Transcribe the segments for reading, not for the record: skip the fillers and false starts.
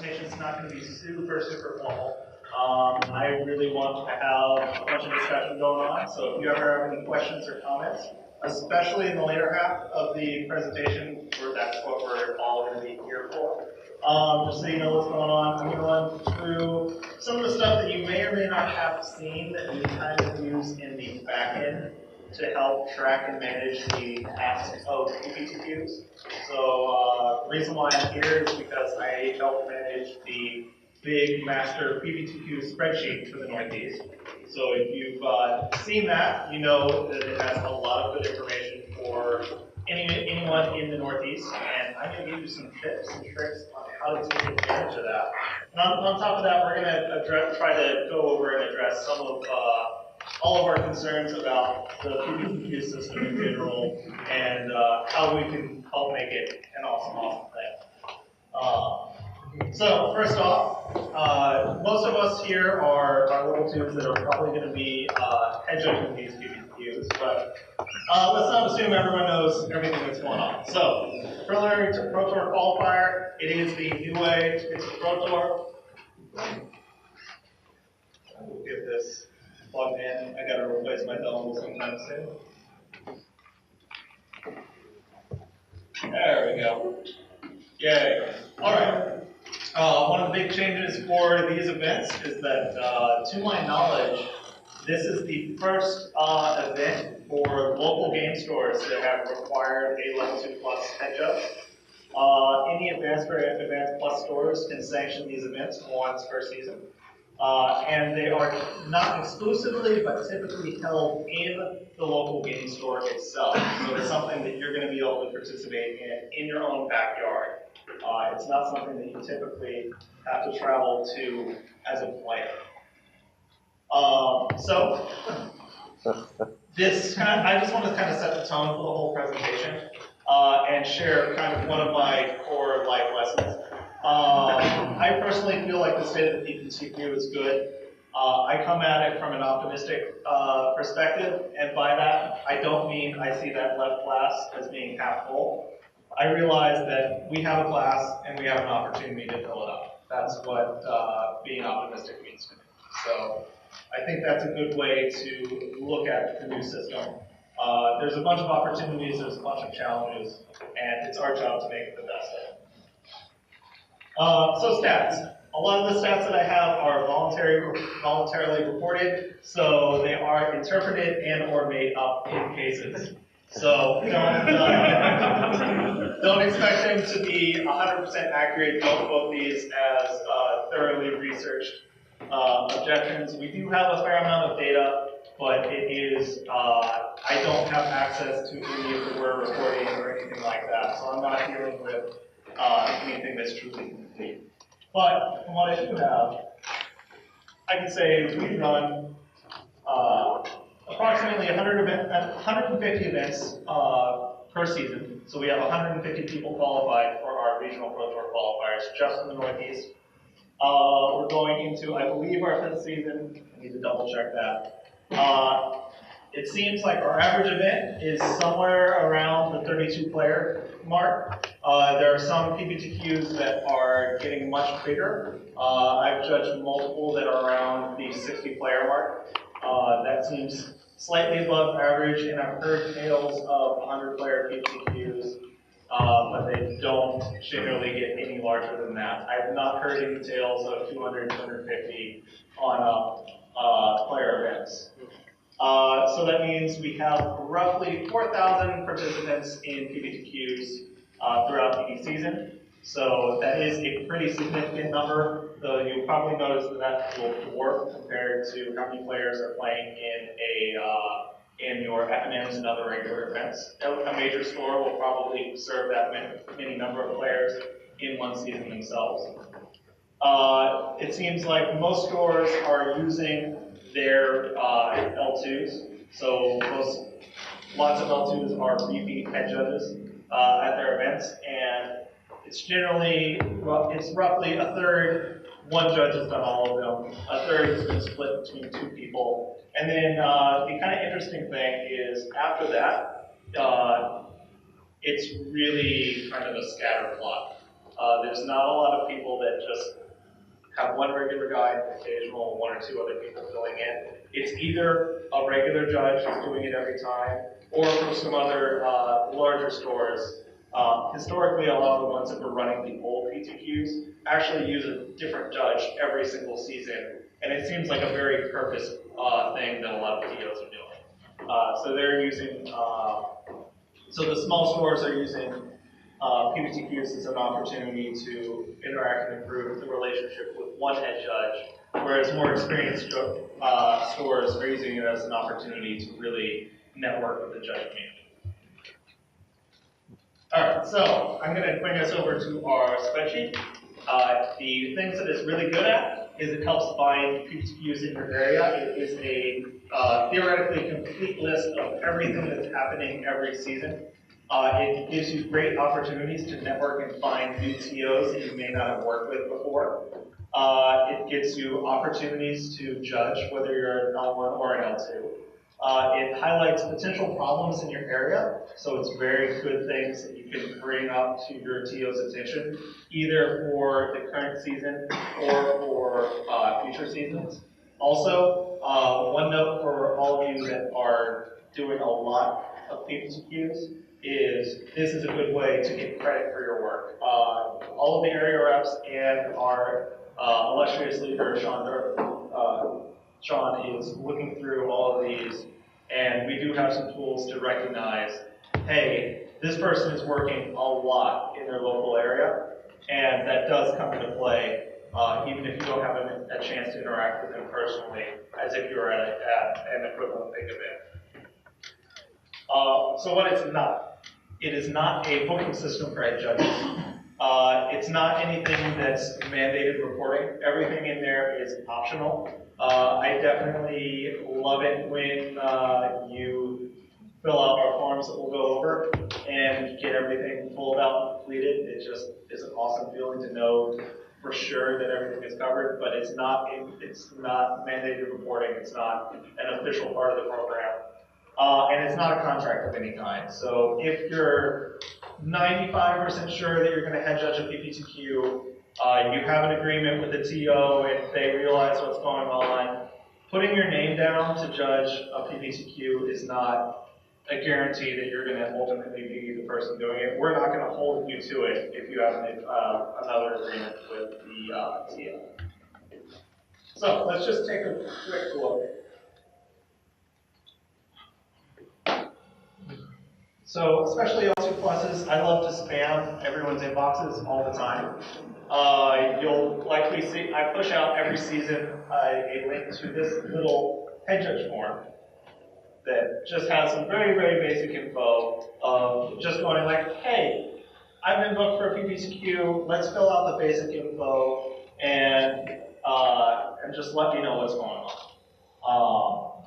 presentation is not going to be super formal. I really want to have a bunch of discussion going on, so if you ever have any questions or comments, especially in the later half of the presentation, that's what we're all going to be here for. Just so you know what's going on, I'm going to run through some of the stuff that you may or may not have seen that we kind of use in the back end to help track and manage the tasks of PPTQs. So the reason why I'm here is because I help manage the big master PPTQ spreadsheet for the Northeast. So if you've seen that, you know that it has a lot of good information for anyone in the Northeast, and I'm going to give you some tips and tricks on how to take advantage of that. And on top of that, we're going to try to go over and address some of all of our concerns about the PPTQ system in general and how we can help make it an awesome thing. So first off, most of us here are little tubes that are probably going to be head judging these PPTQs, but let's not assume everyone knows everything that's going on. So, preliminary to Pro Tour qualifier, it is the new way to get to Pro Tour. We'll get this plugged in. I got to replace my dongle sometime soon. There we go. Yay. All right. One of the big changes for these events is that, to my knowledge, this is the first event for local game stores that have required a Level 2 Plus head judge. Any Advanced or Advanced Plus stores can sanction these events once per season. And they are not exclusively, but typically held in the local game store itself. So it's something that you're going to be able to participate in your own backyard. It's not something that you typically have to travel to as a player. So I just want to kind of set the tone for the whole presentation and share kind of one of my core life lessons. I personally feel like the state of the PPTQ is good. I come at it from an optimistic perspective, and by that, I don't mean I see that left glass as being half full. I realize that we have a class and we have an opportunity to fill it up. That's what being optimistic means to me. So I think that's a good way to look at the new system. There's a bunch of opportunities, there's a bunch of challenges, and it's our job to make it the best of it. So stats. A lot of the stats that I have are voluntarily reported, so they are interpreted and or made up in cases. So don't expect them to be 100% accurate. Don't quote these as thoroughly researched objections. We do have a fair amount of data, but it is, I don't have access to any of the word reporting or anything like that. So I'm not dealing with anything that's truly complete. But from what I do have, I can say we run approximately 150 events per season. So we have 150 people qualified for our regional Pro Tour qualifiers just in the Northeast. We're going into, I believe, our 5th season. I need to double check that. It seems like our average event is somewhere around the 32 player mark. There are some PPTQs that are getting much bigger. I've judged multiple that are around the 60 player mark. That seems slightly above average, and I've heard tales of 100 player PPTQs, but they don't generally get any larger than that. I have not heard any tales of 200, 250 on player events. So that means we have roughly 4,000 participants in PPTQs throughout any season. So that is a pretty significant number, though you'll probably notice that that will dwarf compared to how many players are playing in your FNMs and other regular events. A major store will probably serve that many number of players in one season themselves. It seems like most stores are using their L2s, so lots of L2s are repeat head judges at their events, and it's generally, it's roughly a third, one judge has done all of them, a third has been split between 2 people, and then the kind of interesting thing is after that, it's really kind of a scatter plot. There's not a lot of people that just have one regular guy and occasional one or two other people filling in. It's either a regular judge who's doing it every time, or from some other larger stores. Historically, a lot of the ones that were running the old PTQs actually use a different judge every single season, and it seems like a very purpose thing that a lot of TOs are doing. So they're using, so the small stores are using PPTQs as an opportunity to interact and improve the relationship with one head judge, whereas more experienced stores are using it as an opportunity to really network with the judge community. All right, so I'm going to bring us over to our spreadsheet. The things that it's really good at is it helps find PPTQs in your area. It is a theoretically complete list of everything that's happening every season. It gives you great opportunities to network and find new TOs that you may not have worked with before. It gives you opportunities to judge whether you're an L1 or an L2. It highlights potential problems in your area, so it's very good things that you can bring up to your TO's attention, either for the current season or for future seasons. Also, one note for all of you that are doing a lot of PPTQs is this is a good way to get credit for your work. All of the area reps and our illustrious leader, Sean is looking through all of these, and we do have some tools to recognize, hey, this person is working a lot in their local area, and that does come into play, even if you don't have a chance to interact with them personally, as if you were at an equivalent big event. So what it's not. It is not a booking system for head judges. It's not anything that's mandated reporting. Everything in there is optional. I definitely love it when you fill out our forms that we'll go over and get everything pulled out and completed. It just is an awesome feeling to know for sure that everything is covered, but it's not mandated reporting. It's not an official part of the program. And it's not a contract of any kind. So if you're 95% sure that you're going to head judge a PPTQ, you have an agreement with the TO and they realize what's going on, putting your name down to judge a PPTQ is not a guarantee that you're going to ultimately be the person doing it. We're not going to hold you to it if you have another agreement with the TO. So let's just take a quick look. So especially L2 pluses, I love to spam everyone's inboxes all the time. You'll likely see, I push out every season a link to this little head judge form that just has some very, very basic info of just going like, hey, I've been booked for a PPTQ, let's fill out the basic info and just let me know what's going on.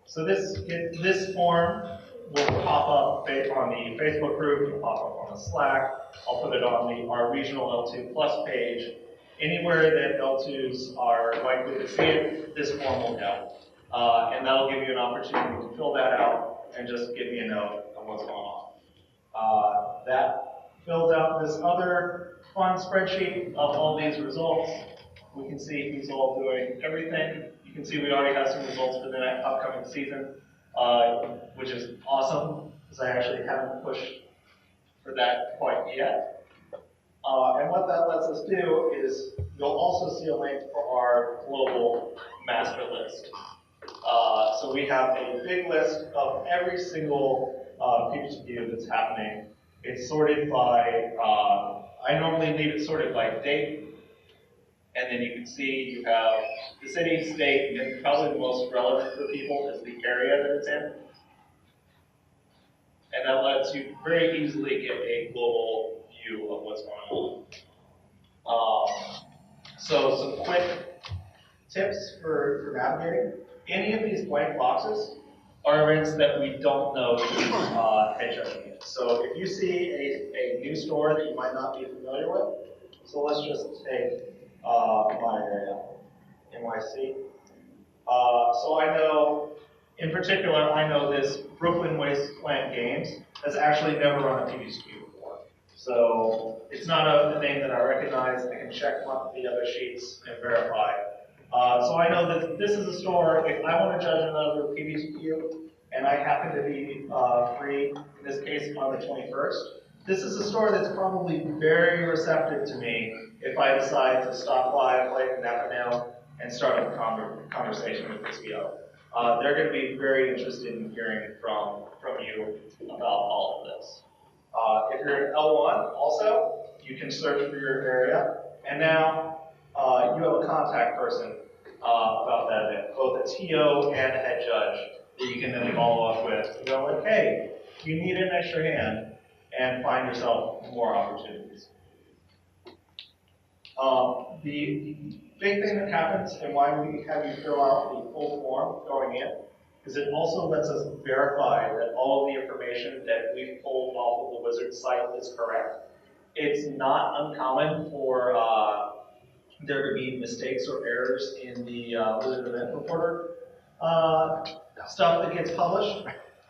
So this form will pop up on the Facebook group, it'll pop up on the Slack, I'll put it on our regional L2 Plus page. Anywhere that L2s are likely to see it, this form will go. And that'll give you an opportunity to fill that out and just give me a note of what's going on. That fills out this other fun spreadsheet of all these results. We can see who's all doing everything. You can see we already have some results for the upcoming season. Which is awesome, because I actually haven't pushed for that quite yet. And what that lets us do is, you'll also see a link for our global master list. So we have a big list of every single PPTQ that's happening. It's sorted by, I normally leave it sorted by date. And then you can see you have the city, state, and probably the most relevant for people is the area that it's in. And that lets you very easily get a global view of what's going on. So some quick tips for navigating. Any of these blank boxes are events that we don't know head judging in. So if you see a new store that you might not be familiar with, so let's just take my area, NYC. So I know, in particular, I know this Brooklyn Wasteland Games has actually never run a PPTQ before. So it's not a name that I recognize. I can check one the other sheets and verify. So I know that this is a store. If I want to judge another PPTQ and I happen to be free, in this case on the 21st, this is a store that's probably very receptive to me if I decide to stop by a place in Napa now and start a conversation with the CEO. They're going to be very interested in hearing from you about all of this. If you're in L1 also, you can search for your area, and now you have a contact person about that event, both a TO and a head judge that you can then follow up with. You go like, hey, you need an extra hand, and find yourself more opportunities. The big thing that happens and why we have you fill out the full form going in is it also lets us verify that all of the information that we've pulled off of the Wizard site is correct. It's not uncommon for there to be mistakes or errors in the Wizard Event Reporter stuff that gets published.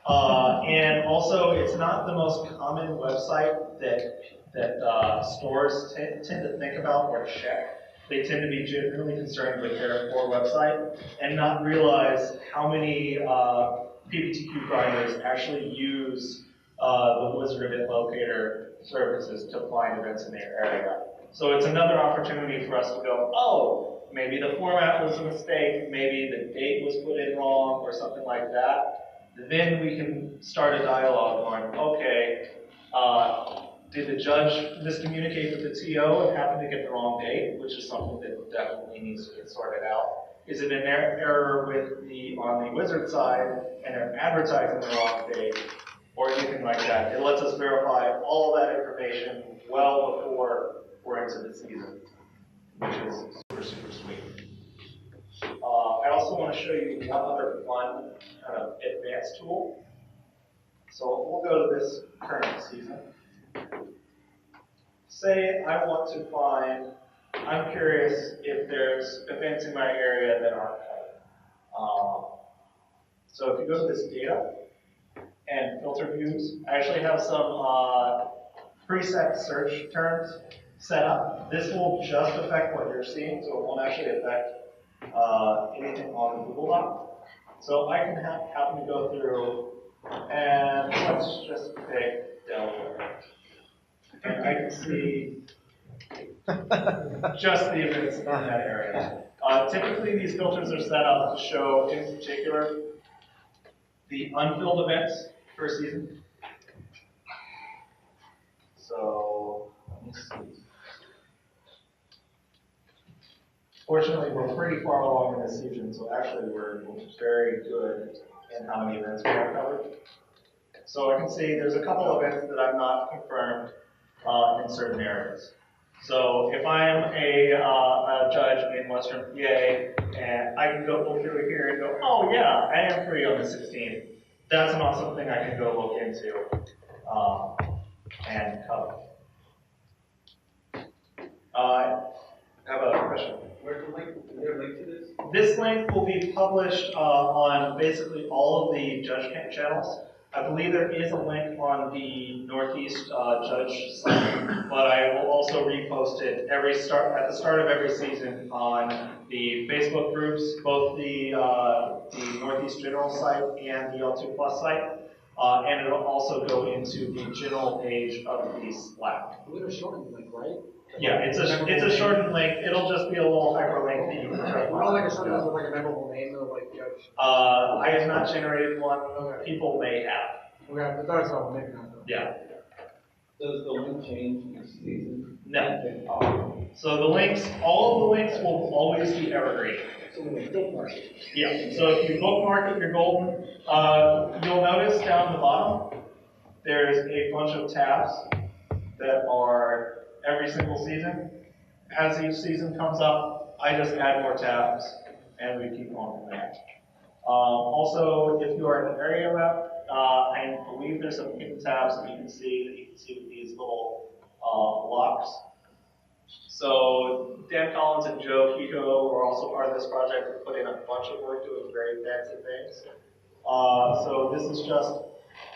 And also, it's not the most common website that stores tend to think about or check. They tend to be generally concerned with their core website and not realize how many PPTQ grinders actually use the Wizard Event Locator services to find events in their area. So it's another opportunity for us to go, oh, maybe the format was a mistake, maybe the date was put in wrong or something like that. Then we can start a dialogue going, okay, did the judge miscommunicate with the TO and happen to get the wrong date, which is something that definitely needs to get sorted out. Is it an error with on the Wizard side and they're advertising the wrong date or anything like that? It lets us verify all of that information well before we're into the season, which is super, super sweet. I also want to show you one other fun kind of advanced tool. So we'll go to this current season. Say I want to find, I'm curious if there's events in my area that aren't covered. So if you go to this data and filter views, I actually have some preset search terms set up. This will just affect what you're seeing, so it won't actually affect anything on the Google Doc. So I can happen to go through and let's just pick Delaware. And I can see just the events in that area. Typically, these filters are set up to show, in particular, the unfilled events per season. So, let me see. Fortunately, we're pretty far along in this season, so actually we're very good in how many events we have covered. So I can see there's a couple of events that I've not confirmed in certain areas. So if I'm a judge in Western PA, and I can go through here and go, oh yeah, I am free on the 16th. That's not something I can go look into and cover. I have a question. Where's the link? Is there a link to this? This link will be published on basically all of the judge channels. I believe there is a link on the Northeast Judge site, but I will also repost it at the start of every season on the Facebook groups, both the Northeast General site and the L2 Plus site, and it'll also go into the general page of the Slack. We have a shortened link, right? Yeah, it's a shortened link. It'll just be a little hyperlink that you can try to Not like a shortened link with like a memorable name or like judge. I have not generated one. Okay. People may have. Okay, but that's all, maybe not. Yeah. Does the link change each season? No. So the links, all of the links will always be evergreen. So we can bookmark it. Yeah. So if you bookmark it, you're golden. You'll notice down the bottom, there's a bunch of tabs that are every single season. As each season comes up, I just add more tabs, and we keep going from there. Also, if you are an area rep, I believe there's some hidden tabs that you can see with these little locks. So Dan Collins and Joe Kiko were also part of this project. We put in a bunch of work doing very fancy things. So this is just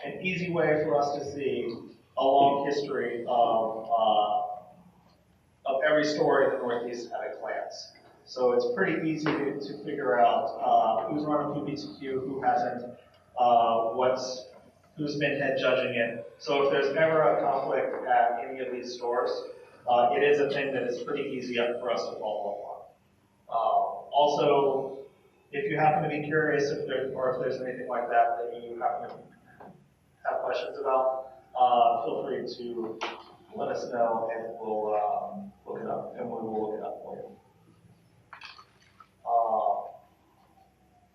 an easy way for us to see a long history of every store in the Northeast at a glance. So it's pretty easy to figure out who's run a PPTQ, who hasn't, who's been head judging it. So if there's ever a conflict at any of these stores, it is a thing that is pretty easy for us to follow up on. Also, if you happen to be curious if there's anything like that that you happen to have questions about, feel free to let us know and we'll look it up, and we will look it up for you.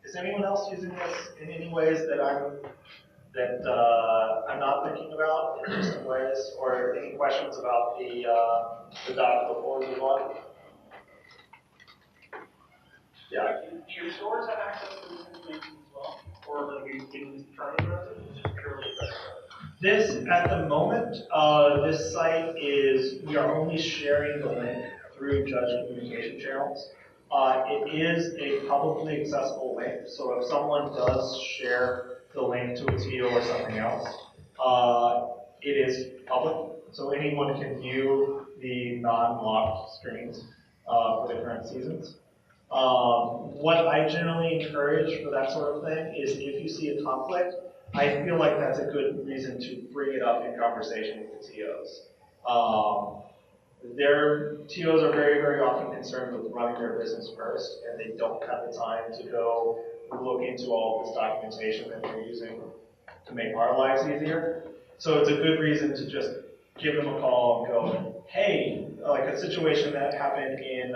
Is anyone else using this in any ways that I'm not thinking about in interesting ways, or any questions about the doc before we move on? Yeah. Do your stores have access to this information as well, or are you getting this determined or is it just purely This, at the moment, this site we are only sharing the link through judge communication channels. It is a publicly accessible link, so if someone does share the link to a TO or something else, it is public, so anyone can view the non-locked screens for the current seasons. What I generally encourage for that sort of thing is if you see a conflict, I feel like that's a good reason to bring it up in conversation with the TOs. Their TOs are very, very often concerned with running their business first, and they don't have the time to go look into all of this documentation that they're using to make our lives easier. So it's a good reason to just give them a call and go, hey, like a situation that happened in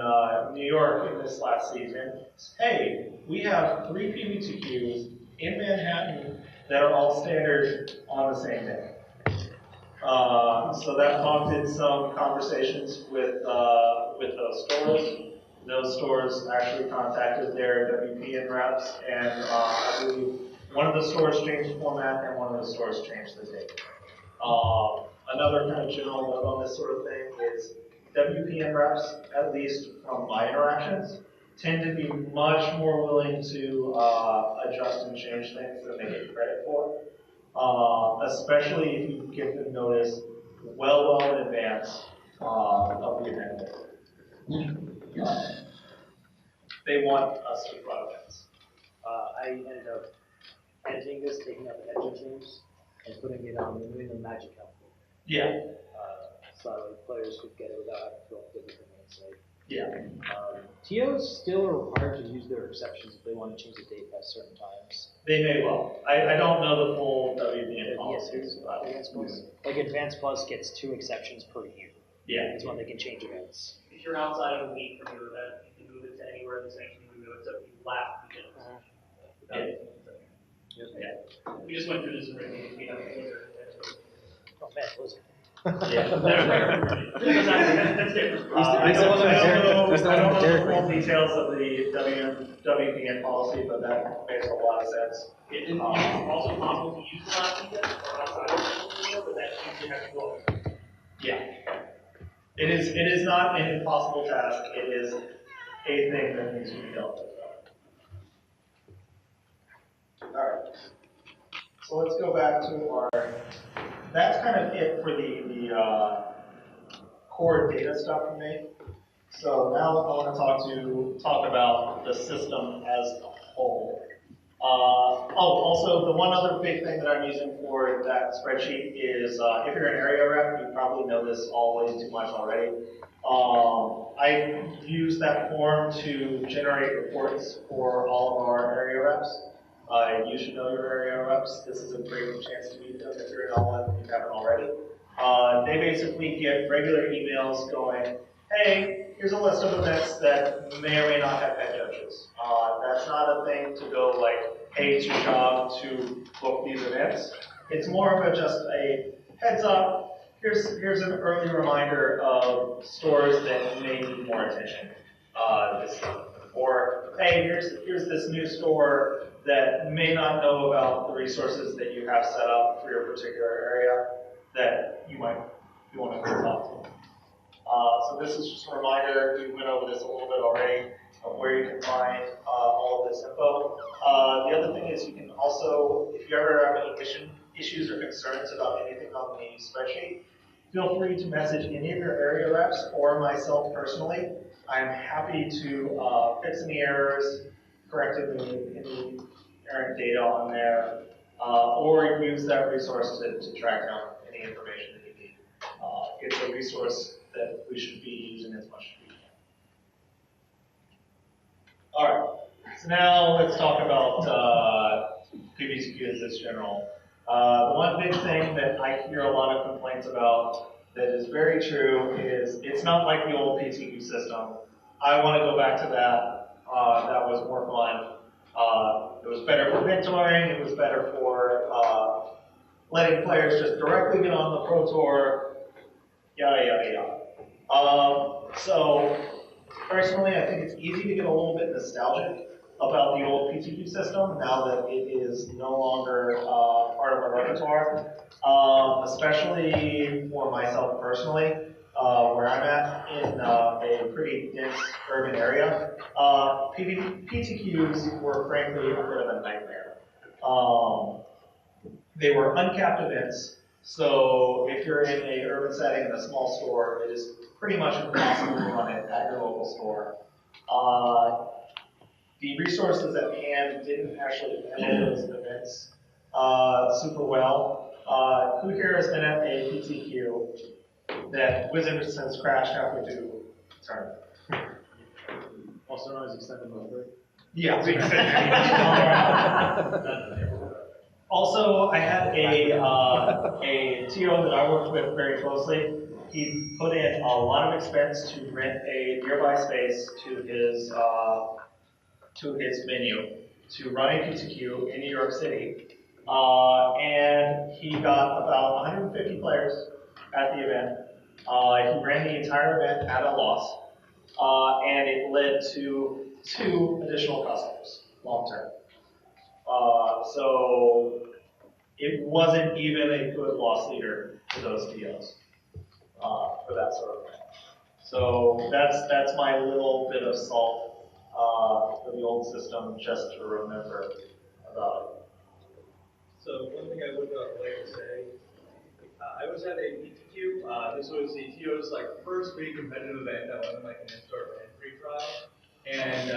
New York in this last season. Hey, we have 3 PPTQs in Manhattan that are all standard on the same day. So that prompted some conversations with those stores. Those stores actually contacted their WPN reps, and I believe one of the stores changed the format and one of the stores changed the date. Another kind of general note on this sort of thing is WPN reps, at least from my interactions, tend to be much more willing to adjust and change things than they get credit for. Especially if you give them notice well in advance of the event. They want us to run events. I ended up editing this, taking out the head judge names, and putting it on the New England Magic calendar. Yeah. So like players could get it without having to fill up everything on the site. Yeah. TOs still are required to use their exceptions if they want to change the date by certain times. They may well. I don't know the full WBN policies. Like Advanced Plus gets 2 exceptions per year. Yeah. That's when they can change events. If you're outside of a week from your event, you can move it to anywhere in the sanctuary window except you last weekend. Yeah. We just went through this already. We have a blizzard. Oh man, Blizzard. Yeah. That's different. I don't know the full details of the WPN policy, but that makes a lot of sense. It is also possible to use the last weekend or outside of the window, but that usually has to go up. Yeah. It is not an impossible task. It is a thing that needs to be dealt with. All right. So let's go back to that's kind of it for the core data stuff for me. So now I want to talk about the system as a whole. Also the one other big thing that I'm using for that spreadsheet is if you're an area rep, you probably know this all way too much already. I use that form to generate reports for all of our area reps. You should know your area reps. This is a great chance to meet them if you're not one and you haven't already. They basically get regular emails going, hey, here's a list of events that may or may not have head judges. That's not a thing to go like, hey, it's your job to book these events. It's more of just a heads up, here's an early reminder of stores that may need more attention this season. Or, hey, here's this new store that may not know about the resources that you have set up for your particular area that you want to talk to. So this is just a reminder, we went over this a little bit already, of where you can find all of this info. The other thing is you can also, if you ever have any mission issues or concerns about anything on the spreadsheet, feel free to message any of your area reps or myself personally. I'm happy to fix any errors, correct any errant data on there, or use that resource to track down any information that you need. It's a resource that we should be using as much as we can. All right, so now let's talk about PPTQs as general. The one big thing that I hear a lot of complaints about that is very true is it's not like the old PTQ system. I want to go back to that. That was more fun. It was better for mentoring. It was better for letting players just directly get on the Pro Tour, yada, yada, yada. So personally, I think it's easy to get a little bit nostalgic about the old PTQ system now that it is no longer part of our repertoire, especially for myself personally, where I'm at in a pretty dense urban area. PPTQs were frankly a bit of a nightmare. They were uncapped events, so if you're in an urban setting in a small store, it is pretty much impossible to run it at your local store. The resources at hand didn't actually handle those events super well. Who here has been at a PTQ that Wizards has crashed halfway through tournament? Also known as extended mode break. Yeah. Also, I had a TO that I worked with very closely. He put in a lot of expense to rent a nearby space to his venue to run a PTQ in New York City, and he got about 150 players at the event. He ran the entire event at a loss, and it led to 2 additional customers long term. So it wasn't even a good loss leader for those TOs for that sort of thing. So that's my little bit of salt for the old system, just to remember about it. So one thing I would like to say, I was at a PTQ. This was the TO's first big competitive event. That wasn't like an in-store and free trial, and I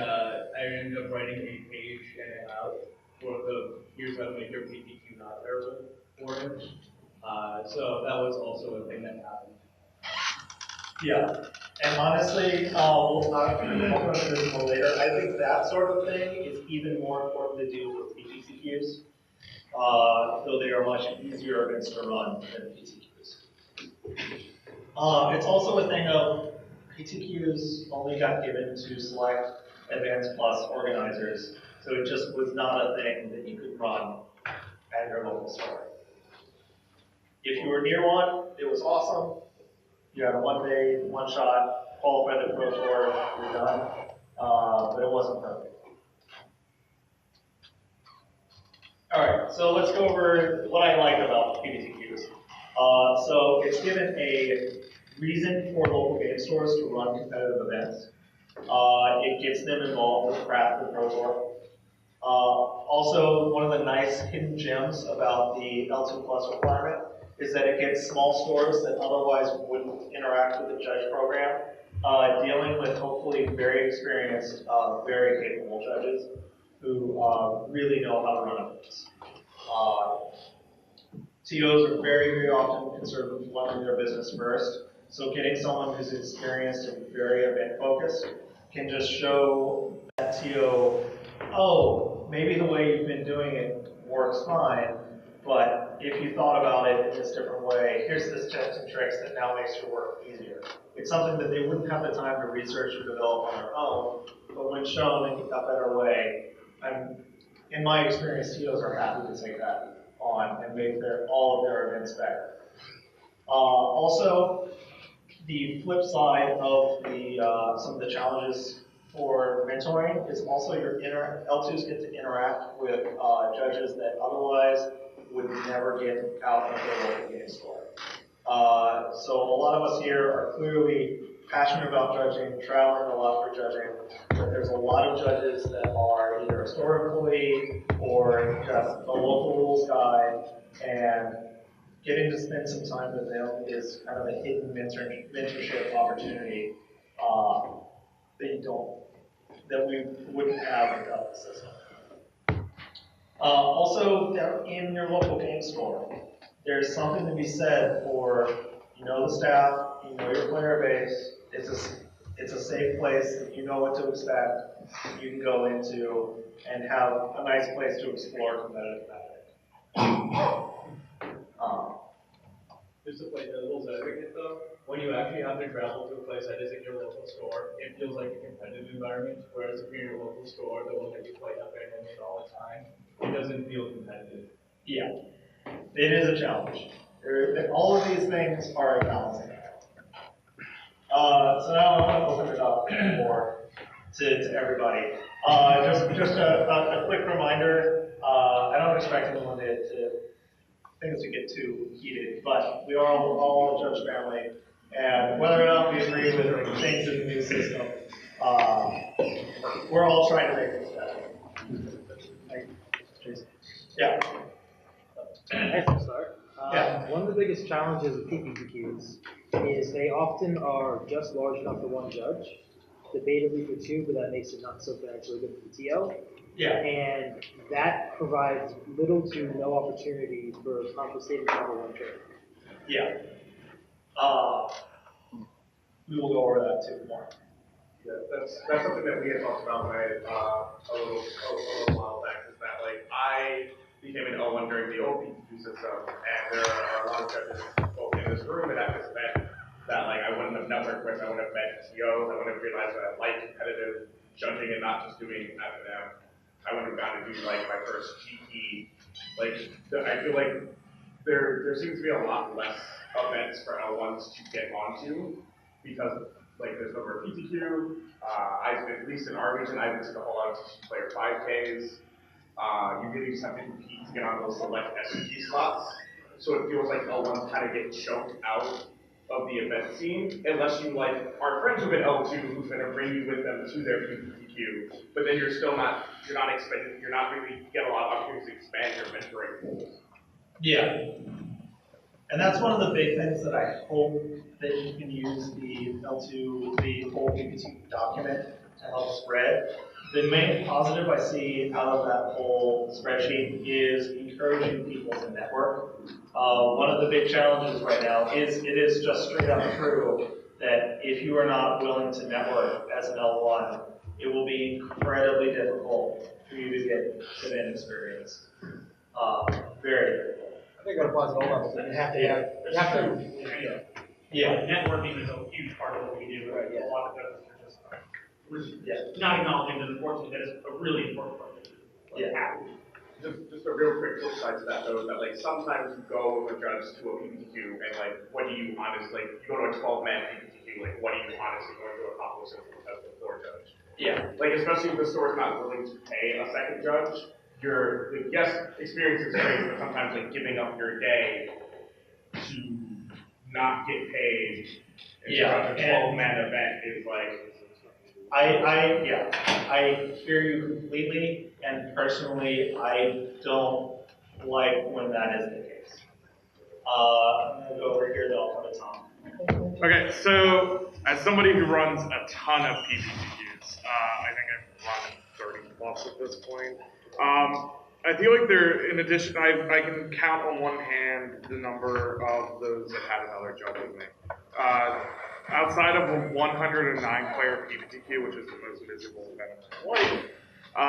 ended up writing a page and out for the here's how to make your PPTQ not terrible for him. So that was also a thing that happened. Yeah, and honestly, we'll talk about this a little later. I think that sort of thing is even more important to do for PPTQs, though they are much easier events to run than PTQs. It's also a thing of PTQs only got given to select Advanced Plus organizers, so it just was not a thing that you could run at your local store. If you were near one, it was awesome. You had a 1 day, 1 shot, qualified the Pro Tour, you're done. But it wasn't perfect. All right, so let's go over what I like about PPTQs. So it's given a reason for local game stores to run competitive events. It gets them involved with Craft and Pro Tour. Also, one of the nice hidden gems about the L2 Plus requirement is that it gets small stores that otherwise wouldn't interact with the judge program, dealing with hopefully very experienced, very capable judges who really know how to run events. TOs are very, very often concerned with running their business first, so getting someone who's experienced and very event focused can just show that TO, oh, maybe the way you've been doing it works fine, but if you thought about it in this different way, here's this tips and tricks that now makes your work easier. It's something that they wouldn't have the time to research or develop on their own, but when shown in a better way, in my experience, TOs are happy to take that on and make all of their events better. Also, the flip side of some of the challenges for mentoring is also your L2s get to interact with judges that otherwise would never get out of their local game store. So a lot of us here are clearly passionate about judging, traveling a lot for judging, but there's a lot of judges that are either a store employee or just a local rules guy And getting to spend some time with them is kind of a hidden mentorship opportunity that we wouldn't have without the system. Also, down in your local game store, there's something to be said for, the staff, your player base. It's a safe place that you know what to expect. You can go into and have a nice place to explore competitive magic. Just to play devil's advocate though, when you actually have to travel to a place that isn't your local store, it feels like a competitive environment, whereas if you're in your local store, the one that you play up in and in all the time, it doesn't feel competitive. Yeah, it is a challenge. All of these things are a balancing act. So now I'm going to open it up to everybody. Just a quick reminder. I don't expect anyone things to get too heated, but we are all a judge family, and whether or not we agree with things in the new system, we're all trying to make things better. Yeah. I can start. Yeah. One of the biggest challenges with PPTQs is they often are just large enough for one judge, debatably for two, but that makes it not so financially good for the TO. Yeah. And that provides little to no opportunity for compensated number one trade. Yeah. We will go over that too more. Yeah, that's something that we had talked about when a little while back, is that like I became an O1 during the old PPTQ system, and there are a lot of judges both in this room and at this event that like I wouldn't have networked with, I wouldn't have met TOs, I wouldn't have realized that I like competitive judging and not just doing F&M. I wouldn't have gotten to do like my first GP. Like I feel like there seems to be a lot less events for L1s to get onto because like there's no more PTQ. At least in our region, I've been to a whole lot of player 5Ks. You really just have to compete to get on those select SG slots. So it feels like L1s kind of get choked out of the event scene, unless you like are friends with an L2 who's going to bring you with them to their PPTQ. But then you're not really get a lot of opportunities to expand your mentoring pools. Yeah. And that's one of the big things that I hope that you can use the L2, the whole PPT document to help spread. The main positive I see out of that whole spreadsheet is encouraging people to network. One of the big challenges right now is it is just straight up true that if you are not willing to network as an L1, it will be incredibly difficult for you to get event experience. Very difficult. I think that applies at all levels. You have to Yeah, networking is a huge part of what we do. Right, yeah. A lot of judges are just not acknowledging that unfortunately that is a really important part of it. Yeah. Just a real quick flip side to that though, is that like sometimes you go with a judge to a PPTQ and like what do you honestly, like you go to a 12-man PPTQ, like what are you honestly going to accomplish as the floor judge? Yeah. Like especially if the store is not willing to pay a second judge, the guest experience is great, but sometimes like giving up your day to not get paid and Yeah, a 12-man event is like. I hear you completely, and personally, I don't like when that is the case. I'm gonna go over here, then I'll come to Tom. Okay, so as somebody who runs a ton of PPTQs, I think I've run 30 plus at this point. I feel like in addition, I can count on one hand the number of those that had another judge with me. Outside of a 109-player PPTQ, which is the most miserable event of my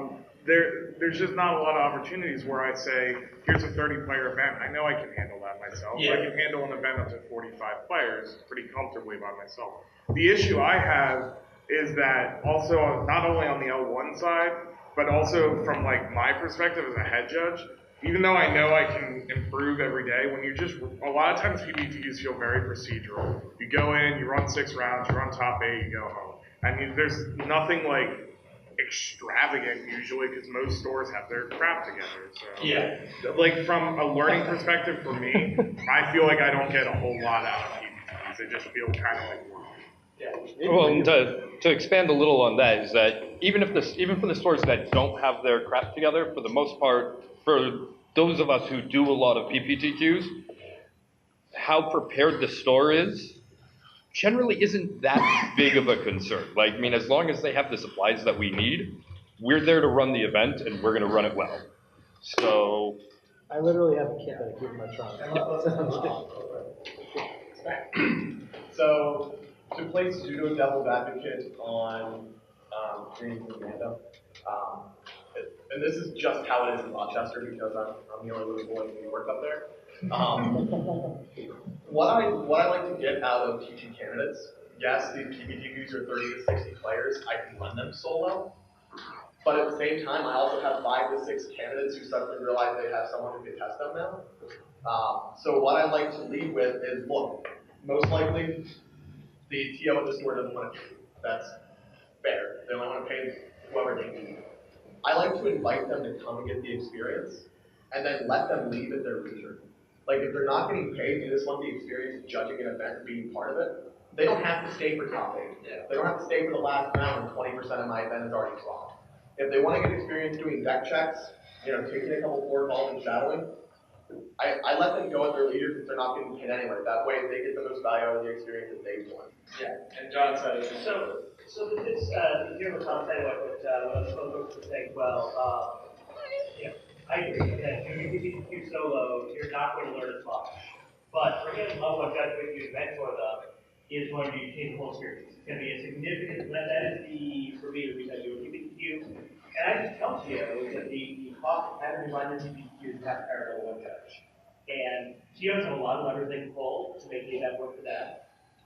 life, there's just not a lot of opportunities where I say, here's a 30-player event. I know I can handle that myself. Yeah. I can handle an event up to 45 players pretty comfortably by myself. The issue I have is that also not only on the L1 side, but also from like my perspective as a head judge, even though I know I can improve every day, when a lot of times PPTQs feel very procedural. You go in, you run 6 rounds, you run top 8, you go home. I mean, there's nothing like extravagant usually because most stores have their crap together. So, yeah. Like from a learning perspective for me, I feel like I don't get a whole lot out of PPTQs. They just feel kind of like work. Yeah. Well, and to expand a little on that is that even for the stores that don't have their crap together, for the most part, for those of us who do a lot of PPTQs, how prepared the store is generally isn't that big of a concern. Like, I mean, as long as they have the supplies that we need, we're there to run the event and we're gonna run it well. So, I literally have a kit that I keep in my trunk. So, to play pseudo devil's advocate on Green Amanda, and this is just how it is in Rochester because I'm the only little boy who work up there. What I like to get out of PT candidates, yes, these PPTQs are 30 to 60 players. I can run them solo. But at the same time, I also have 5 to 6 candidates who suddenly realize they have someone who can test them now. So what I like to lead with is, look, most likely the TO at the store doesn't want to pay. That's fair. They don't want to pay whoever they need. I like to invite them to come and get the experience, and then let them leave at their leisure. Like, if they're not getting paid, they just want the experience of judging an event and being part of it, they don't have to stay for top 8. They don't have to stay for the last round when 20% of my event is already swapped. If they want to get experience doing deck checks, taking a couple board calls and shadowing, I let them go at their leisure because they're not getting paid anyway. That way they get the most value out of the experience that they want. Yeah, and John said it. So this, here with Tom saying what other folks were saying, well, I agree that if you PPTQ solo, you're not going to learn as much. But bringing a level of judgment you mentor them is going to change the whole experience. It's going to be a significant, that is for me, the reason I do a PPTQ. And I just tell you that the cost of having to run your PPTQ is have to hire one judge. And TOs have a lot of levers they can pull to make the event work for them.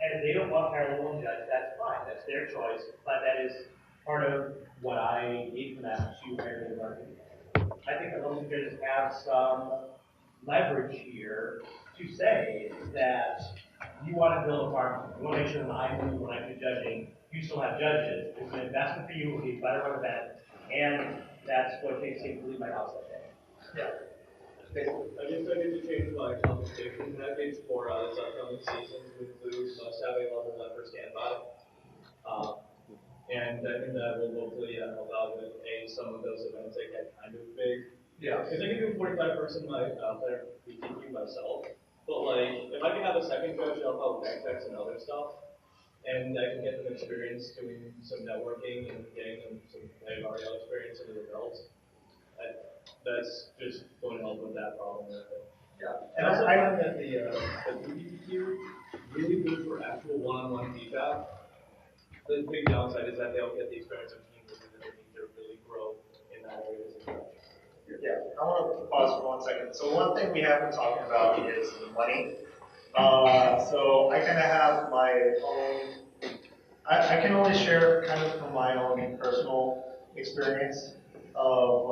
And if they don't want to hire one judge, that's fine. That's their choice. But that is part of what I need from them to hire the market. I think that those judges have some leverage here to say that you want to build a farm. You want to make sure when I do judging, you still have judges. It's an investment for you. It'll be a better run event. And that's what takes me to leave my house that day. Yeah. I guess I need to change my compensation package for this upcoming season to include must have a level 1 for standby. And I think that will hopefully help out with some of those events that get kind of big. Yeah. Because I can do 45-person player PTQ myself, but like if I can have a second coach help out with backpacks and other stuff, and I can get them experience doing some networking and getting them some RL experience under the belt, that's just going to help with that problem. Yeah. And also I find that the PPTQ really good for actual one-on-one feedback. The big downside is that they don't get the experience of team building that they need to really grow in that area as a coach. Yeah, I want to pause for 1 second. So one thing we have been talking about is money. So I kind of have my own, I can only share kind of from my own personal experience of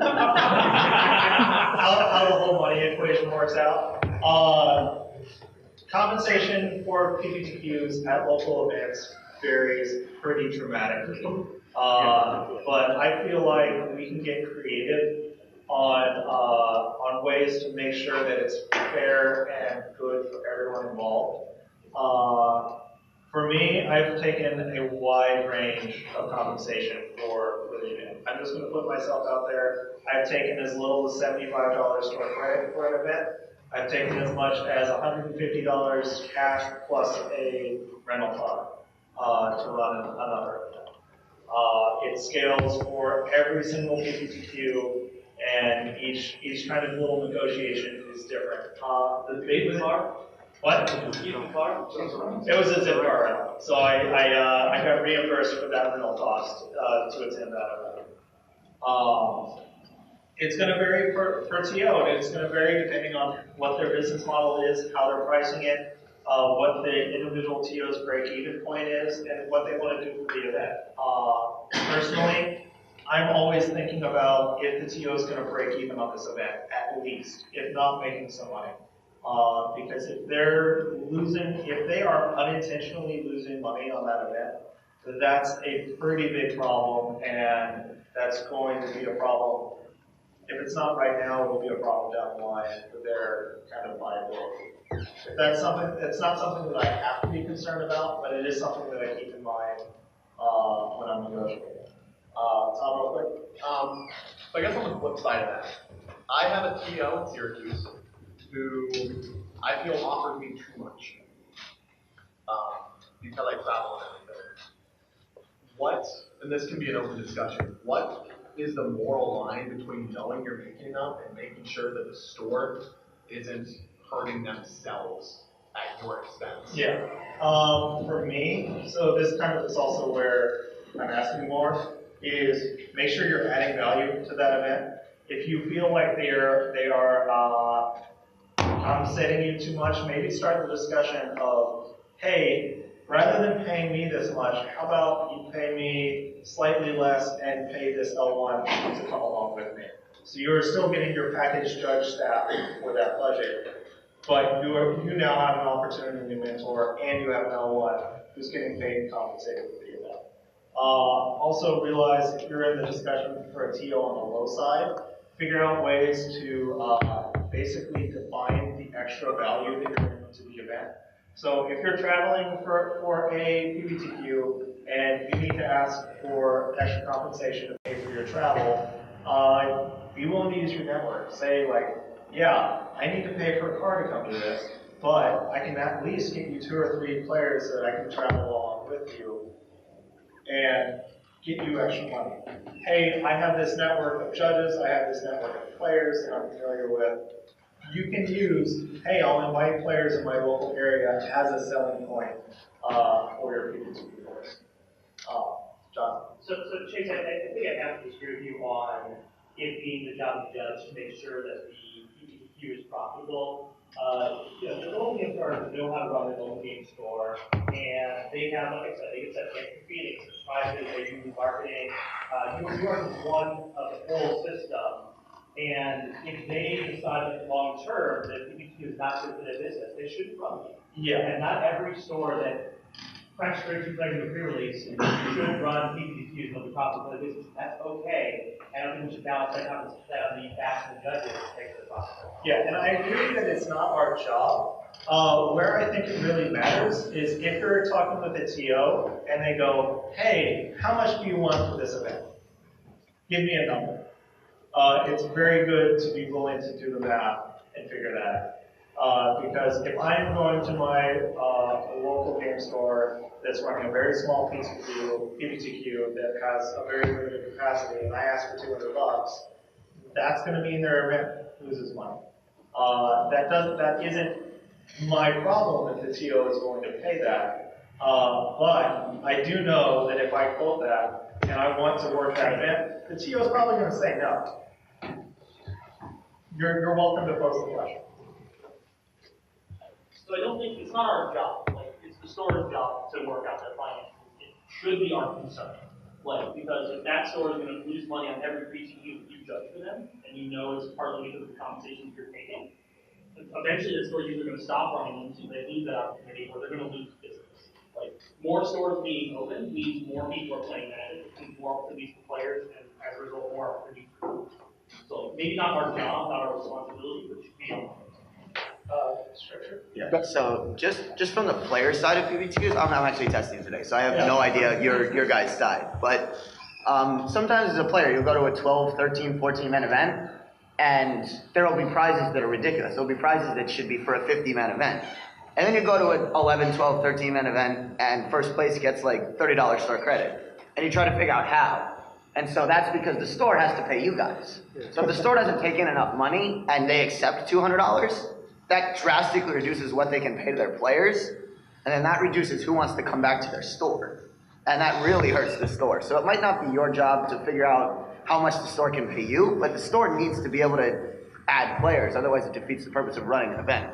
how the whole money equation works out. Compensation for PPTQs at local events varies pretty dramatically. But I feel like we can get creative on ways to make sure that it's fair and good for everyone involved. For me, I've taken a wide range of compensation for the event. I'm just going to put myself out there. I've taken as little as $75 store credit for an event. I've taken as much as $150 cash plus a rental car to run another event. It scales for every single PPTQ, and each kind of little negotiation is different. The big car? What? Even car? It was a zip car rental, so I got reimbursed for that rental cost to attend that event. It's going to vary per TO, and it's going to vary depending on what their business model is, how they're pricing it, what the individual TO's break-even point is, and what they want to do for the event. Personally, I'm always thinking about if the TO is going to break even on this event, at least, if not making some money. Because if they are unintentionally losing money on that event, that's a pretty big problem, and that's going to be a problem. If it's not right now, it'll be a problem down the line for their kind of liability. If that's something, it's not something that I have to be concerned about, but it is something that I keep in mind when I'm negotiating. Tom, real quick. So I guess on the flip side of that, I have a TO in Syracuse who I feel offered me too much because I travel and everything. What, and this can be an open discussion, what is the moral line between knowing you're making enough and making sure that the store isn't hurting themselves at your expense? Yeah. For me, so this kind of is also where I'm asking more, is make sure you're adding value to that event. If you feel like they are compensating you too much, maybe start the discussion of, hey, rather than paying me this much, how about you pay me slightly less and pay this L1 to come along with me? So you're still getting your package judge staff for that budget, but you now have an opportunity to mentor and you have an L1 who's getting paid and compensated for the event. Also realize if you're in the discussion for a TO on the low side, figure out ways to basically define the extra value that you're bringing to the event. So if you're traveling for a PPTQ and you need to ask for extra compensation to pay for your travel, be willing to use your network. Say like, yeah, I need to pay for a car to come to this, but I can at least get you 2 or 3 players that I can travel along with you and get you extra money. Hey, I have this network of judges, I have this network of players that I'm familiar with. You can use, hey, I'll invite players in my local area as a selling point for your PPTQ course. John? So Chase, I think I have to disagree with you on it being the job of the judge to make sure that the PPTQ is profitable. The local game stores know how to run their local game store, and they have, like I said, they get set entry fee, they get prizes, they do marketing. You are just one of the whole system, and if they decide that long term that PPTQ is not good for their business, they shouldn't run it. Yeah. And not every store that cracks straight to playing the pre-release should run PPTQs and they'll be profitable for their business. That's okay. I don't think we should balance that on the backs of the judges to take the profit. Yeah, and I agree that it's not our job. Where I think it really matters is if you're talking with a TO and they go, hey, how much do you want for this event? Give me a number. It's very good to be willing to do the math and figure that out. Because if I'm going to my local game store that's running a very small PPTQ that has a very limited capacity and I ask for $200, that's going to mean their event loses money. That isn't my problem if the TO is going to pay that. But I do know that if I quote that and I want to work that event, the TO is probably going to say no. You're welcome to pose the question. So I don't think it's not our job. Like it's the store's job to work out their finances. It should be our concern. Like because if that store is going to lose money on every PPTQ you judge for them, and you know it's partly because of the compensation you're taking, eventually the store is either going to stop running them so they lose that opportunity, or they're going to lose business. Like more stores being open means more people are playing Magic, means more opportunities for players, and as a result, more opportunities for groups. So maybe not our job, not our responsibility, but it should be on structure. Yeah. So just from the player side of PPTQs, I'm actually testing today, so I have no idea your guys' side. But sometimes as a player, you'll go to a 12, 13, 14-man event, and there will be prizes that are ridiculous. There will be prizes that should be for a 50-man event. And then you go to an 11, 12, 13-man event, and first place gets like $30 store credit. And you try to figure out how. And so that's because the store has to pay you guys. So if the store doesn't take in enough money and they accept $200, that drastically reduces what they can pay to their players, and then that reduces who wants to come back to their store. And that really hurts the store. So it might not be your job to figure out how much the store can pay you, but the store needs to be able to add players, otherwise it defeats the purpose of running an event.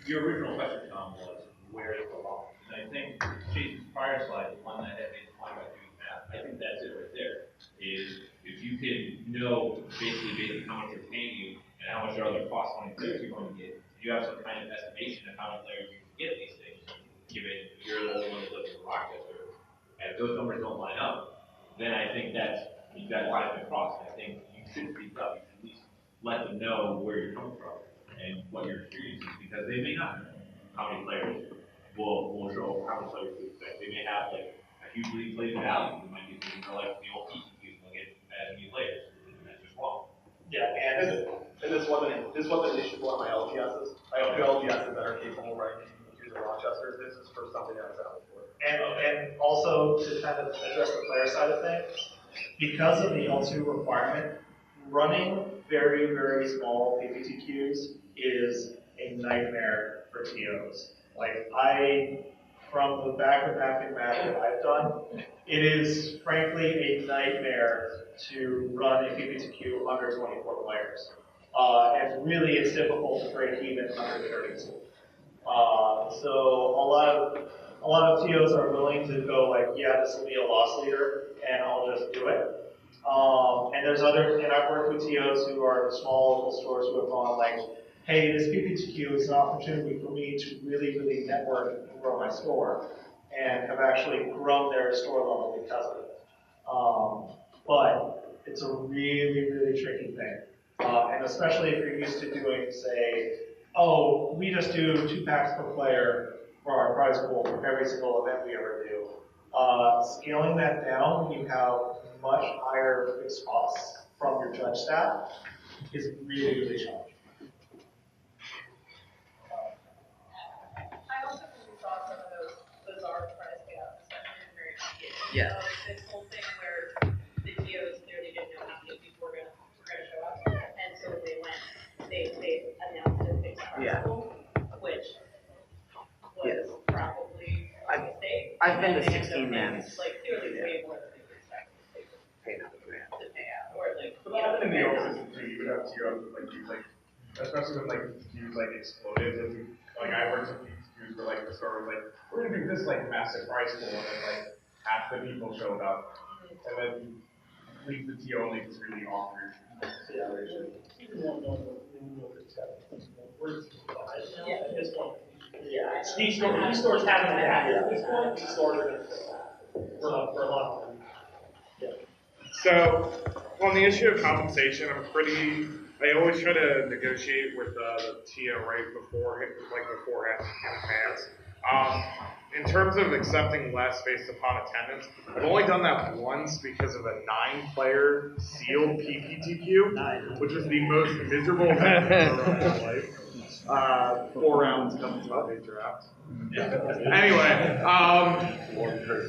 Your original question, Tom, was where is the law? And I think Chase's prior slide, the one that had made the point about doing math, I think that's it right there. Is if you can know basically how much they're paying you and how much your other costs, how many players you're going to get, you have some kind of estimation of how many players you can get these things, given you're the only one that lives in Rochester, and if those numbers don't line up, then I think that's, you've got line across. I think you should speak up. You should at least let them know where you're coming from and what your experience is, because they may not know how many players will show, how many players to expect. They may have like a hugely inflated value. It might be something like the old PPTQs will get as many players. Yeah, and And this wasn't an issue for one of my LGSs. I have two LGSs that are capable of writing PPTQs in Rochester. This is for something that was out before. and also to kind of address the player side of things, because of the L2 requirement, running very, very small PPTQs is a nightmare for TOs. Like from the back-to-back math that I've done, it is frankly a nightmare to run a PPTQ under 24 players. And really it's difficult to break even under 32. So a lot of TOs are willing to go like, yeah, this will be a loss leader, and I'll just do it. And I've worked with TOs who are small local stores who have gone like, hey, this PPTQ is an opportunity for me to really, really network and grow my store, and have actually grown their store level because of it. But it's a really, really tricky thing. And especially if you're used to doing, say, oh, we just do 2 packs per player for our prize pool for every single event we ever do. Scaling that down when you have much higher fixed costs from your judge staff is really, really challenging. I also think we saw some of those bizarre price gaps, especially in the very beginning. Yeah. This whole thing where the TOs clearly didn't know how many people were gonna show up, and so they announced a fixed price pool, which was probably a mistake. I've been to And they 16 ended up mans. making, like, clearly way more than they were expecting to pay out, or like, But that happened in the old system too. You would have TOs with like these especially when like PPTQs like exploded. Like I worked with PPTQs where like the store was like, we're gonna do this like massive price pool, and then like half the people showed up, and then leave the TO only was really awkward situation. Yeah, at this point. Yeah, these stores haven't been active at this point, these stores are gonna fail for a lot of them. So, on the issue of compensation, I always try to negotiate with the TO right beforehand in advance. In terms of accepting less based upon attendance, I've only done that once because of a 9-player sealed PPTQ, which was the most miserable event I've ever run in my life. 4 rounds comes to a draft. Anyway,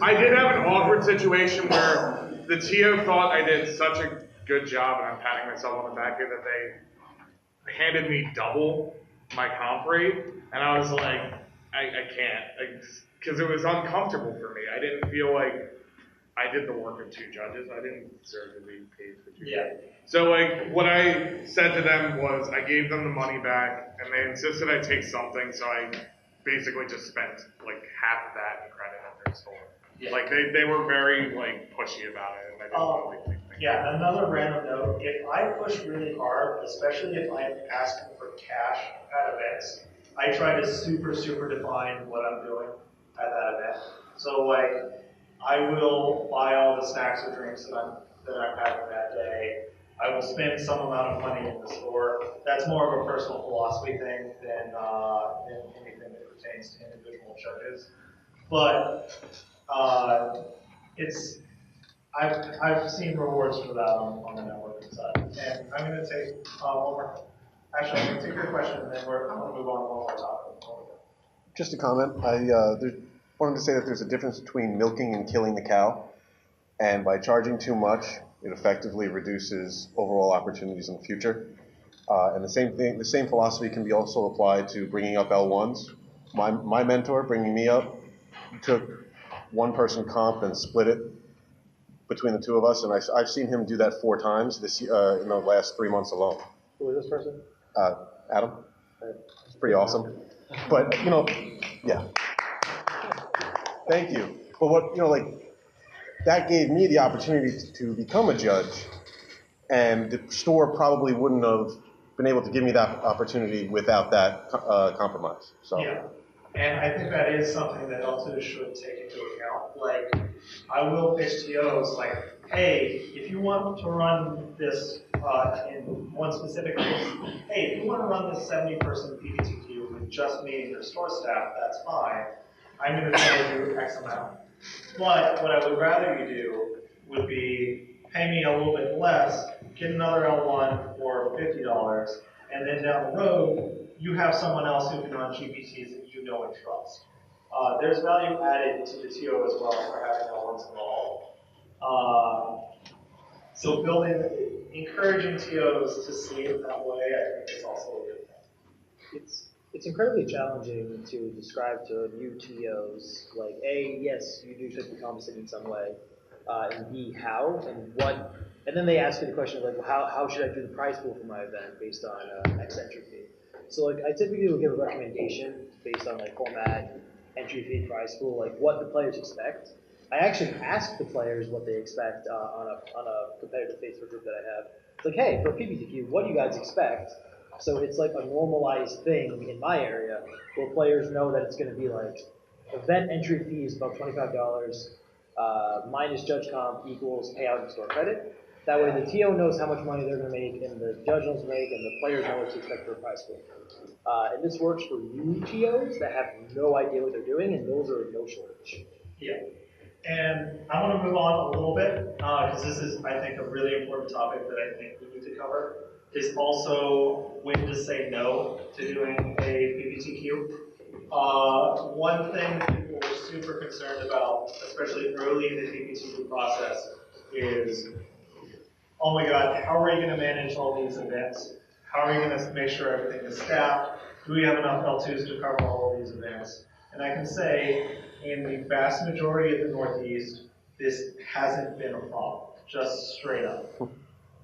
I did have an awkward situation where the TO thought I did such a good job, and I'm patting myself on the back here, that they handed me double my comp rate, and I was like, I can't, because it was uncomfortable for me. I didn't feel like I did the work of 2 judges. I didn't deserve to be paid for 2 judges. So like, what I said to them was, I gave them the money back, and they insisted I take something, so I basically just spent like half of that in credit at their store. Like they were very like pushy about it, and I didn't really think. Yeah, another random note, if I push really hard, especially if I'm asking for cash at events, I try to super define what I'm doing at that event. So like, I will buy all the snacks or drinks that I'm having that day. I will spend some amount of money in the store. That's more of a personal philosophy thing than anything that pertains to individual judges. But I've seen rewards for that on the networking side. And I'm going to take one more. Actually, I'm going to take your question, and then I'm going to move on to one more topic. Just a comment. I wanted to say that there's a difference between milking and killing the cow. And by charging too much, it effectively reduces overall opportunities in the future. And the same philosophy can be also applied to bringing up L1s. My mentor, bringing me up, took one person comp and split it between the 2 of us, and I've seen him do that 4 times in the last 3 months alone. Who is this person? Adam. It's pretty awesome. But yeah. Thank you. But what that gave me the opportunity to become a judge, and the store probably wouldn't have been able to give me that opportunity without that compromise. So. Yeah. And I think that is something that also should take into account. Like, I will pitch TOs like, hey, if you want to run this in one specific case, hey, if you want to run this 70-person PPTQ with just me and your store staff, that's fine. I'm going to charge you X amount. But what I would rather you do would be pay me a little bit less get another L1 for $50, and then down the road, you have someone else who can run GPTs that you know and trust. There's value added to the TO as well for having L1s involved. So encouraging TOs to see it that way, I think is also a good thing. It's incredibly challenging to describe to new TOs, like, A, yes, you do should be compensated in some way, and B, how, and what, and then they ask you the question of, like, well, how should I do the prize pool for my event based on X entry fee? So, like, I typically will give a recommendation based on, like, format, entry fee, prize pool, like, what the players expect. I actually ask the players what they expect on a competitive Facebook group that I have. It's like, hey, for PPTQ, what do you guys expect? So it's like a normalized thing in my area where players know that it's going to be like event entry fee is about $25, minus judge comp equals payout and store credit. That way the TO knows how much money they're going to make and the judge knows to make and the players know what to expect for a prize pool. And this works for new TOs that have no idea what they're doing, and those are no shortage. Yeah. And I want to move on a little bit, because this is, I think, a really important topic that I think we need to cover, is also when to say no to doing a PPTQ. One thing that people were super concerned about, especially early in the PPTQ process, is, oh my God, how are you going to manage all these events? How are you going to make sure everything is staffed? Do we have enough L2s to cover all of these events? And I can say, in the vast majority of the Northeast, this hasn't been a problem, just straight up.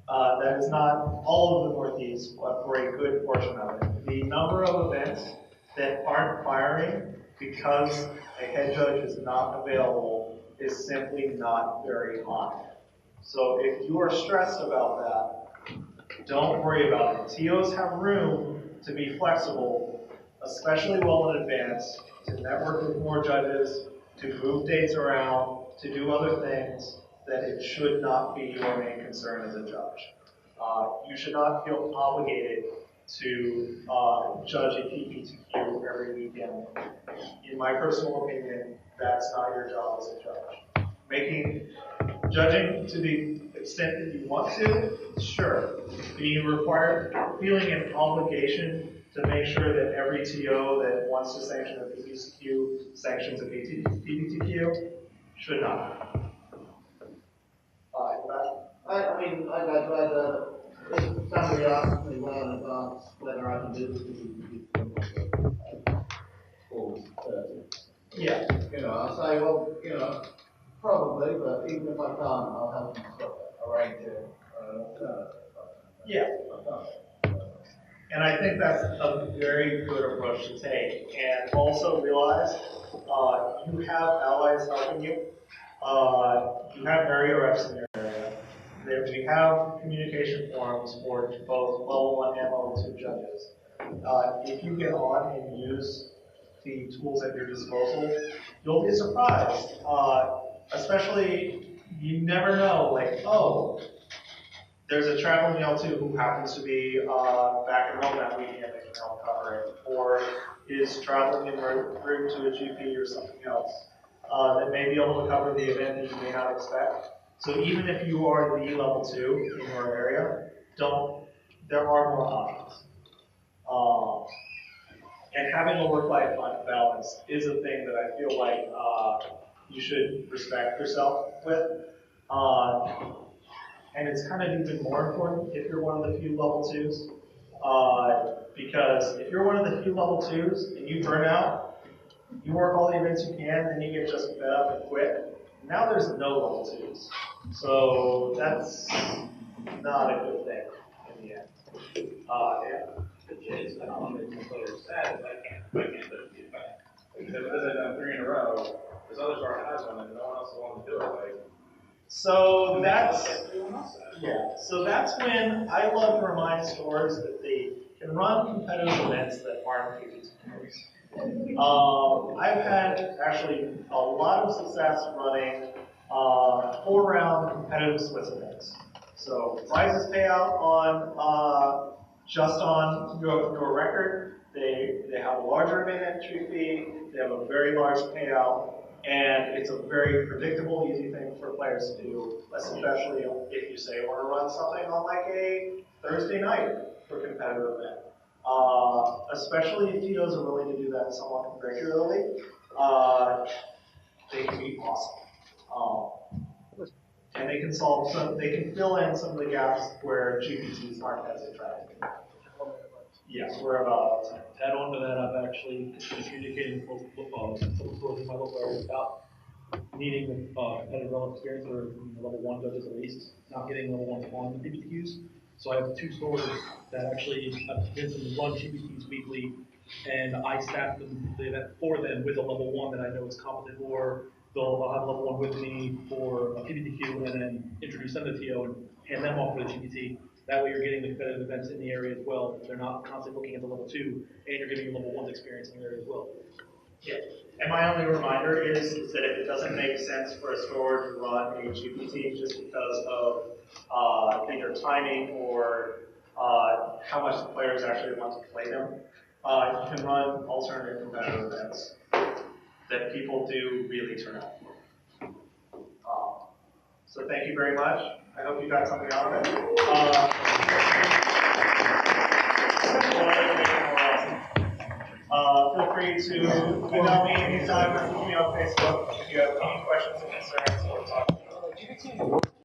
That is not all of the Northeast, but for a good portion of it. The number of events that aren't firing because a head judge is not available is simply not very high. So if you are stressed about that, don't worry about it. TOs have room to be flexible, especially well in advance, to network with more judges, to move dates around, to do other things, that it should not be your main concern as a judge. You should not feel obligated to judge a PPTQ every weekend. In my personal opinion, that's not your job as a judge. Judging to the extent that you want to, sure. Being required, feeling an obligation to make sure that every TO that wants to sanction a PPTQ sanctions a PPTQ should not. I mean, I'd rather, if somebody asks me well in advance whether I can do the schools, yeah. You know, I'll say, well, you know, probably, but even if I can't, I'll help them arrange it. Yeah. And I think that's a very good approach to take. And also realize you have allies helping you. You have area reps in your area. We have communication forums for both level 1 and level 2 judges. If you get on and use the tools at your disposal, you'll be surprised. Especially, you never know, like, oh, there's a traveling L2 who happens to be back at home that weekend that can help cover it, or is traveling en route to a GP or something else that may be able to cover the event that you may not expect. So even if you are the level 2 in your area, there are more options. And having a work-life balance is a thing that I feel like you should respect yourself with. And it's kind of even more important if you're one of the few level 2s. Because if you're one of the few level 2s and you burn out, you work all the events you can, then you get just fed up and quit. Now there's no level 2s. So that's not a good thing in the end. Yeah. I don't want to make some players sad if I can't do the event. Because I've done 3 in a row, this other star has one and no one else wants to do it. Like, so that's when I love to remind stores that they can run competitive events that aren't PPTQs. I've had actually a lot of success running 4-round competitive Swiss events. So prizes pay out on just on your record. They have a larger event entry fee. They have a very large payout, And it's a very predictable, easy thing for players to do, especially if you say, want to run something on like a Thursday night for competitive event. Especially if TOs are willing to do that somewhat regularly, they can be awesome. And they can solve they can fill in some of the gaps where GPTs aren't as attractive. Yes, we're about time. To add on to that, I've actually been communicating with some stores in my local area about needing competitive level experience or level 1 judges at least, not getting level 1s on the PPTQs. So I have 2 stores that actually I've convinced them to run PPTQs weekly, and I staff them the event for them with a level 1 that I know is competent, or they'll have a level 1 with me for a PPTQ and then introduce them to TO and hand them off for the GPT. That way you're getting the competitive events in the area as well. They're not constantly looking at the level 2, and you're giving level 1's experience in the area as well. Yeah. And my only reminder is that it doesn't make sense for a store to run a GPT just because of either timing or how much the players actually want to play them. You can run alternative competitive events that people do really turn out for. So thank you very much. I hope you got something out of it. Feel free to email me anytime or keep me on Facebook if you have any questions or concerns or talk to me.